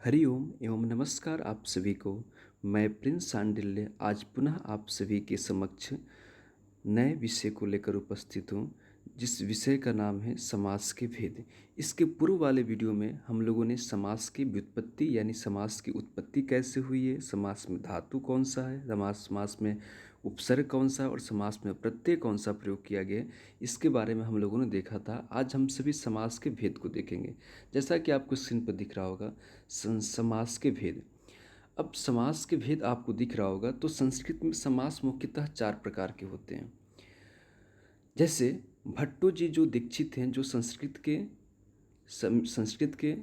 हरिओम एवं नमस्कार आप सभी को। मैं प्रिंस सांडिल्य आज पुनः आप सभी के समक्ष नए विषय को लेकर उपस्थित हूँ, जिस विषय का नाम है समास के भेद। इसके पूर्व वाले वीडियो में हम लोगों ने समास की व्युत्पत्ति यानी समास की उत्पत्ति कैसे हुई है, समास में धातु कौन सा है, समास में उपसर्ग कौन सा है और समास में प्रत्यय कौन सा प्रयोग किया गया, इसके बारे में हम लोगों ने देखा था। आज हम सभी समास के भेद को देखेंगे। जैसा कि आपको स्क्रीन पर दिख रहा होगा समास के भेद। अब समास के भेद आपको दिख रहा होगा तो संस्कृत में समास मुख्यतः 4 प्रकार के होते हैं। जैसे भट्टो जी जो दीक्षित हैं, जो संस्कृत के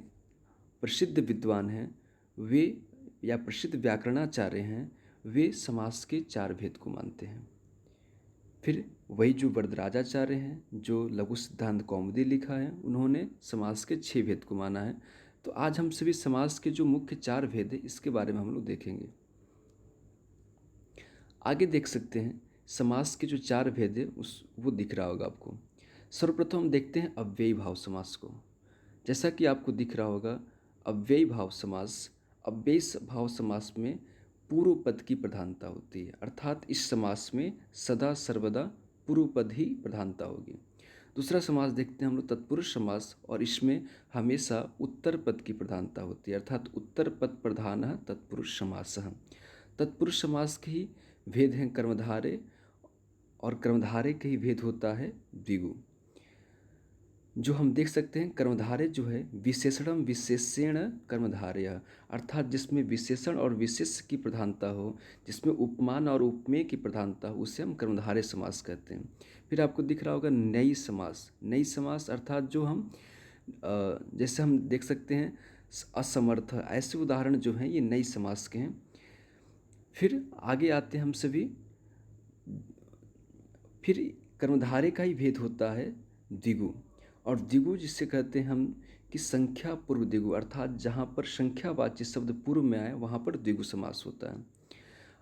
प्रसिद्ध विद्वान हैं, वे या प्रसिद्ध व्याकरणाचार्य हैं, वे समास के 4 भेद को मानते हैं। फिर वही जो वरदराजाचार्य हैं, जो लघु सिद्धांत कौमुदी लिखा है, उन्होंने समास के 6 भेद को माना है। तो आज हम सभी समास के जो मुख्य 4 भेद है इसके बारे में हम लोग देखेंगे। आगे देख सकते हैं समास के जो 4 भेद है वो दिख रहा होगा आपको। सर्वप्रथम हम देखते हैं अव्ययी भाव समास को। जैसा कि आपको दिख रहा होगा अव्ययी भाव समास। अव्ययी भाव समास में पूर्व पद की प्रधानता होती है, अर्थात इस समास में सदा सर्वदा पूर्व पद ही प्रधानता होगी। दूसरा समास देखते हैं हम लोग तत्पुरुष समास, और इसमें हमेशा उत्तर पद की प्रधानता होती है, अर्थात उत्तर पद प्रधान तत्पुरुष समास। तत्पुरुष समास के ही भेद हैं कर्मधारय, और कर्मधारय के ही भेद होता है द्विगु। जो हम देख सकते हैं कर्मधारय जो है विशेषणम विशेषेण कर्मधारय, अर्थात जिसमें विशेषण और विशेष की प्रधानता हो, जिसमें उपमान और उपमेय की प्रधानता हो, उसे हम कर्मधारय समास कहते हैं। फिर आपको दिख रहा होगा नई समास। नई समास अर्थात जो हम जैसे हम देख सकते हैं असमर्थ, ऐसे उदाहरण जो हैं ये नई समास के हैं। फिर आगे आते हैं हम सभी, फिर कर्मधारय का ही भेद होता है द्विगु। और द्विगु जिससे कहते हैं हम कि संख्या पूर्व द्विगु, अर्थात जहाँ पर संख्यावाची शब्द पूर्व में आए वहाँ पर द्विगु समास होता है।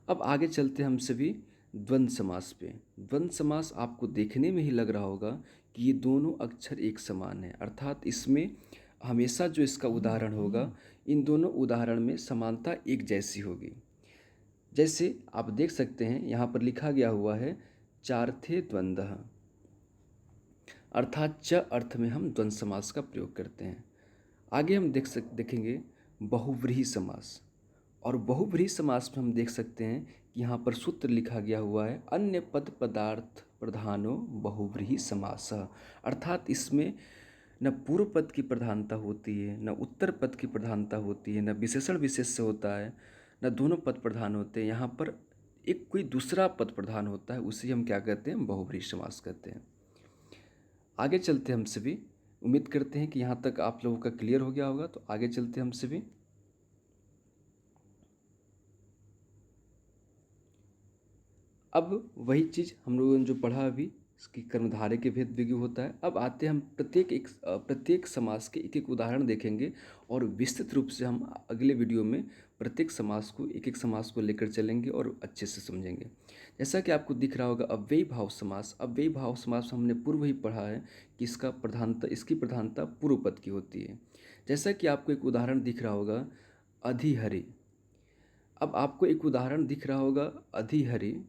अब आगे चलते हैं हम सभी द्वंद्व समास पे। द्वंद्व समास आपको देखने में ही लग रहा होगा कि ये दोनों अक्षर एक समान है, अर्थात इसमें हमेशा जो इसका उदाहरण होगा, इन दोनों उदाहरण में समानता एक जैसी होगी। जैसे आप देख सकते हैं यहाँ पर लिखा गया हुआ है चार्थे द्वंद्वः, अर्थात च अर्थ में हम द्वंद्व समास का प्रयोग करते हैं। आगे हम देखेंगे बहुव्रीहि समास। और बहुव्रीहि समास में हम देख सकते हैं कि यहाँ पर सूत्र लिखा गया हुआ है अन्य पद पदार्थ प्रधानो बहुव्रीहि समास, अर्थात इसमें न पूर्व पद की प्रधानता होती है, न उत्तर पद की प्रधानता होती है, न विशेषण विशेष से होता है, न दोनों पद प्रधान होते हैं। यहाँ पर एक कोई दूसरा पद प्रधान होता है, उसे हम क्या कहते हैं, बहुव्रीहि समास कहते हैं। आगे चलते हम सभी, उम्मीद करते हैं कि यहाँ तक आप लोगों का क्लियर हो गया होगा। तो आगे चलते हम सभी। अब वही चीज़ हम लोगों ने जो पढ़ा अभी, इसकी कर्मधारय के भेद द्विगु होता है। अब आते हैं हम प्रत्येक समास के एक एक उदाहरण देखेंगे, और विस्तृत रूप से हम अगले वीडियो में प्रत्येक समास को एक एक समास को लेकर चलेंगे और अच्छे से समझेंगे। जैसा कि आपको दिख रहा होगा अव्ययी भाव समास। अव्ययी भाव समास हमने पूर्व ही पढ़ा है कि इसकी प्रधानता पूर्व पद की होती है। जैसा कि आपको एक उदाहरण दिख रहा होगा अधिहरि। अब आपको एक उदाहरण दिख रहा होगा अधिहरि,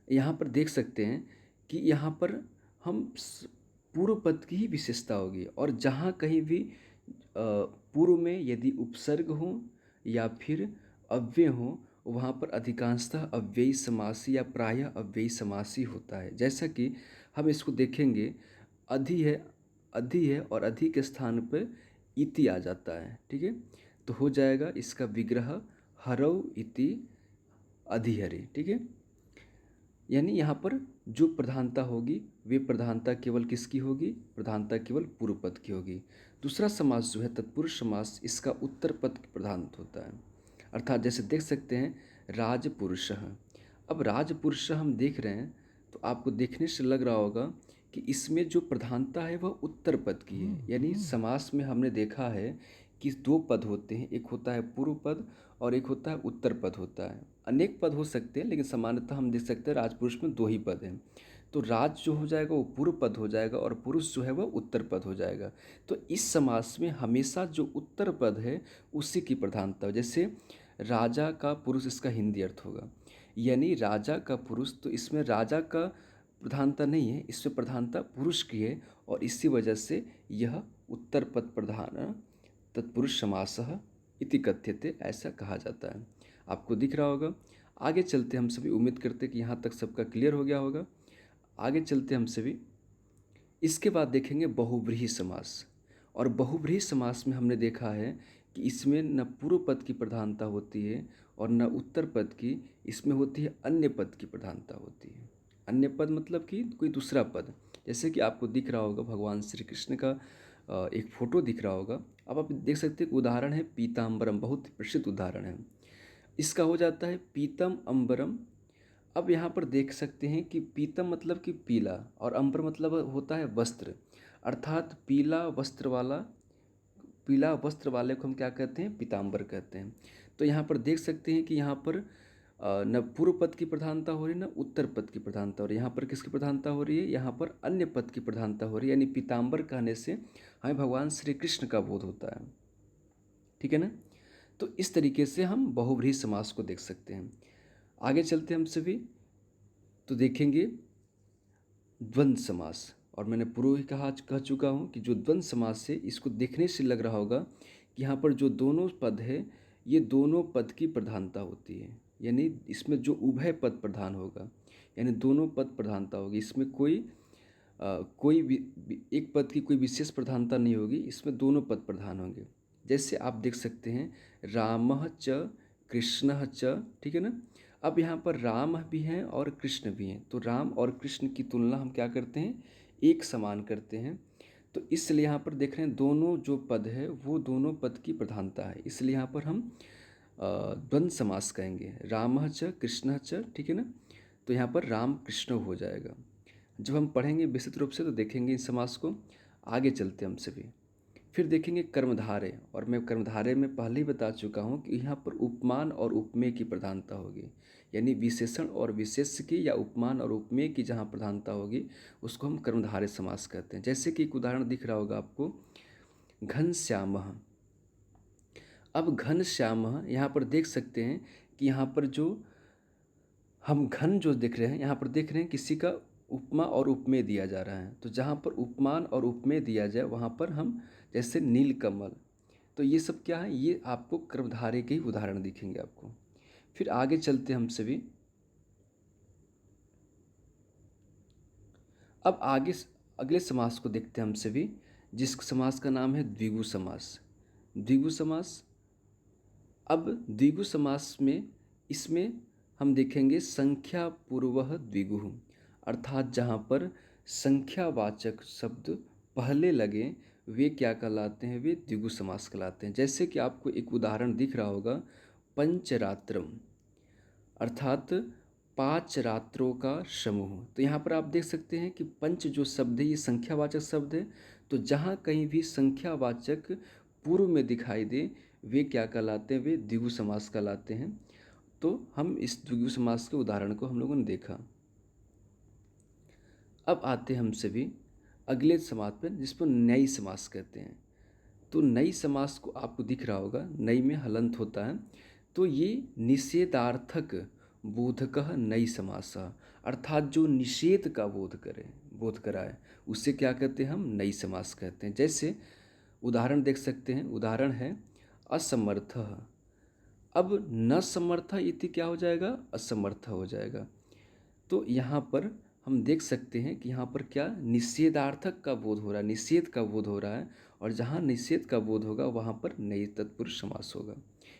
यहाँ पर देख सकते हैं कि यहाँ पर हम पूर्व पद की ही विशेषता होगी, और जहाँ कहीं भी पूर्व में यदि उपसर्ग हो या फिर अव्यय हो, वहाँ पर अधिकांशतः अव्ययी समासी या प्रायः अव्ययी समासी होता है। जैसा कि हम इसको देखेंगे, अधि है और अधि के स्थान पर इति आ जाता है, ठीक है। तो हो जाएगा इसका विग्रह हरौ इति अधिहरि, ठीक है। यानी यहाँ पर जो प्रधानता होगी वे प्रधानता केवल किसकी होगी, प्रधानता केवल पूर्व पद की होगी। दूसरा समास जो है तत्पुरुष समास, इसका उत्तर पद प्रधान होता है, अर्थात जैसे देख सकते हैं राजपुरुषः। अब राजपुरुषः हम देख रहे हैं तो आपको देखने से लग रहा होगा कि इसमें जो प्रधानता है वह उत्तर पद की है। यानी समास में हमने देखा है कि 2 पद होते हैं, एक होता है पूर्व पद और एक होता है उत्तर पद होता है। अनेक पद हो सकते हैं, लेकिन सामान्यतः हम देख सकते हैं राजपुरुष में 2 ही पद हैं। तो राज जो हो जाएगा वो पूर्व पद हो जाएगा और पुरुष जो है वह उत्तर पद हो जाएगा। तो इस समास में हमेशा जो उत्तर पद है उसी की प्रधानता, जैसे राजा का पुरुष इसका हिंदी अर्थ होगा, यानी राजा का पुरुष, तो इसमें राजा का प्रधानता नहीं है, इसमें प्रधानता पुरुष की है और इसी वजह से यह उत्तर पद प्रधान तत्पुरुष समासः इति कथ्यते, ऐसा कहा जाता है। आपको दिख रहा होगा। आगे चलते हम सभी, उम्मीद करते हैं कि यहाँ तक सबका क्लियर हो गया होगा। आगे चलते हम सभी, इसके बाद देखेंगे बहुव्रीहि समास। और बहुव्रीहि समास में हमने देखा है कि इसमें न पूर्व पद की प्रधानता होती है और न उत्तर पद की, इसमें होती है अन्य पद की प्रधानता होती है। अन्य पद मतलब कि कोई दूसरा पद, जैसे कि आपको दिख रहा होगा भगवान श्री कृष्ण का एक फोटो दिख रहा होगा। अब आप देख सकते हैं उदाहरण है पीताम्बरम, बहुत प्रसिद्ध उदाहरण है। इसका हो जाता है पीतम अम्बरम। अब यहाँ पर देख सकते हैं कि पीतम मतलब कि पीला और अंबर मतलब होता है वस्त्र, अर्थात पीला वस्त्र वाले को हम क्या कहते हैं, पीताम्बर कहते हैं। तो यहाँ पर देख सकते हैं कि यहाँ पर न पूर्व पद की प्रधानता हो रही है न उत्तर पद की प्रधानता हो रही है। यहाँ पर किसकी प्रधानता हो रही है, यहाँ पर अन्य पद की प्रधानता हो रही है, यानी पीताम्बर कहने से हमें भगवान श्री कृष्ण का बोध होता है। ठीक है ना। तो इस तरीके से हम बहुव्रीहि समास को देख सकते हैं। आगे चलते हम सभी, तो देखेंगे द्वंद्व समास। और मैंने पूर्व ही कह चुका हूँ कि जो द्वंद्व समास है, इसको देखने से लग रहा होगा कि यहाँ पर जो दोनों पद है ये दोनों पद की प्रधानता होती है, यानी इसमें जो उभय पद प्रधान होगा, यानी दोनों पद प्रधानता होगी। इसमें एक पद की कोई विशेष प्रधानता नहीं होगी, इसमें दोनों पद प्रधान होंगे। जैसे आप देख सकते हैं रामः च कृष्णः च, ठीक है ना। अब यहाँ पर राम भी हैं और कृष्ण भी हैं, तो राम और कृष्ण की तुलना हम क्या करते हैं, एक समान करते हैं। तो इसलिए यहाँ पर देख रहे हैं दोनों जो पद है वो दोनों पद की प्रधानता है, इसलिए यहाँ पर हम द्वंद्व समास कहेंगे, रामः च कृष्णः च, ठीक है ना। तो यहाँ पर राम कृष्ण हो जाएगा। जब हम पढ़ेंगे विस्तृत रूप से तो देखेंगे इस समास को। आगे चलते हम सभी, फिर देखेंगे कर्मधारय। और मैं कर्मधारय में पहले ही बता चुका हूँ कि यहाँ पर उपमान और उपमेय की प्रधानता होगी, यानी विशेषण और विशेष्य की या उपमान और उपमेय की जहाँ प्रधानता होगी उसको हम कर्मधारय समास कहते हैं। जैसे कि एक उदाहरण दिख रहा होगा आपको, घनश्यामः। अब घनश्यामः यहाँ पर देख सकते हैं कि यहाँ पर जो हम घन जो देख रहे हैं, यहाँ पर देख रहे हैं किसी का उपमा और उपमेय दिया जा रहा है। तो जहाँ पर उपमान और उपमेय दिया जाए वहाँ पर हम, जैसे नीलकमल, तो ये सब क्या है, ये आपको कर्मधारय के ही उदाहरण दिखेंगे आपको। फिर आगे चलते हम सभी, अब आगे अगले समास को देखते हैं हम सभी, जिस समास का नाम है द्विगु समास। द्विगु समास, अब द्विगु समास में इसमें हम देखेंगे संख्या पूर्वः द्विगु, अर्थात जहाँ पर संख्यावाचक शब्द पहले लगे वे क्या कहलाते हैं, वे द्विगु समास कहलाते हैं। जैसे कि आपको एक उदाहरण दिख रहा होगा, पंचरात्रम, अर्थात 5 रात्रों का समूह। तो यहाँ पर आप देख सकते हैं कि पंच जो शब्द है ये संख्यावाचक शब्द है, तो जहाँ कहीं भी संख्यावाचक पूर्व में दिखाई दे वे क्या कहलाते हैं, वे द्विगु समास कहलाते हैं। तो हम इस द्विगु समास के उदाहरण को हम लोगों ने देखा। अब आते हम सभी अगले समास पर, जिसको नई समास कहते हैं। तो नई समास को आपको दिख रहा होगा, नई में हलंत होता है, तो ये निषेधार्थक बोधकः नई समासः, अर्थात जो निषेध का बोध कराए उसे क्या कहते हैं, हम नई समास कहते हैं। जैसे उदाहरण देख सकते हैं, उदाहरण है असमर्थः। अब न समर्थ इति क्या हो जाएगा, असमर्थ हो जाएगा। तो यहाँ पर हम देख सकते हैं कि यहाँ पर क्या निषेधार्थक का बोध हो रहा है, निषेध का बोध हो रहा है, और जहाँ निषेध का बोध होगा वहाँ पर नई तत्पुरुष समास होगा।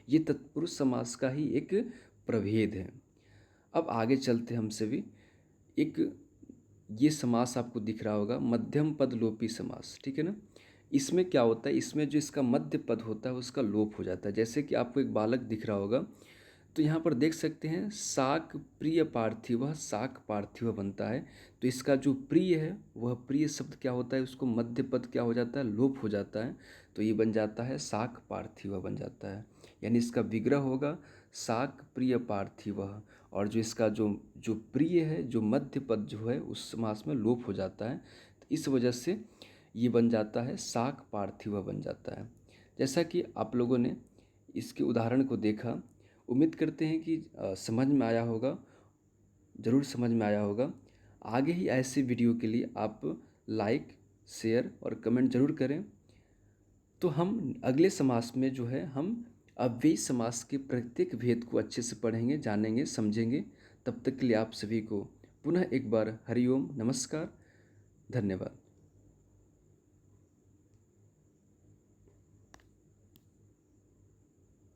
ये तत्पुरुष समास का ही एक प्रभेद है। अब आगे चलते हम सभी, एक ये समास आपको दिख रहा होगा मध्यम पद लोपी समास, ठीक है ना। इसमें क्या होता है, इसमें जो इसका मध्य पद होता है उसका लोप हो जाता है। जैसे कि आपको एक बालक दिख रहा होगा, तो यहाँ पर देख सकते हैं शाक प्रिय पार्थिव, शाक पार्थिव बनता है। तो इसका जो प्रिय है वह प्रिय शब्द क्या होता है, उसको मध्य पद क्या हो जाता है, लोप हो जाता है। तो ये बन जाता है शाक पार्थिव बन जाता है, यानी इसका विग्रह होगा शाक प्रिय पार्थिव। और जो इसका जो जो प्रिय है, जो मध्य पद जो है उस समास में लोप हो जाता है। तो इस वजह से ये बन जाता है शाक पार्थिव बन जाता है। जैसा कि आप लोगों ने इसके उदाहरण को देखा, उम्मीद करते हैं कि समझ में आया होगा, ज़रूर समझ में आया होगा। आगे ही ऐसे वीडियो के लिए आप लाइक, शेयर और कमेंट ज़रूर करें। तो हम अगले समास में जो है हम अव्ययी समास के प्रत्येक भेद को अच्छे से पढ़ेंगे, जानेंगे, समझेंगे। तब तक के लिए आप सभी को पुनः एक बार हरिओम, नमस्कार, धन्यवाद।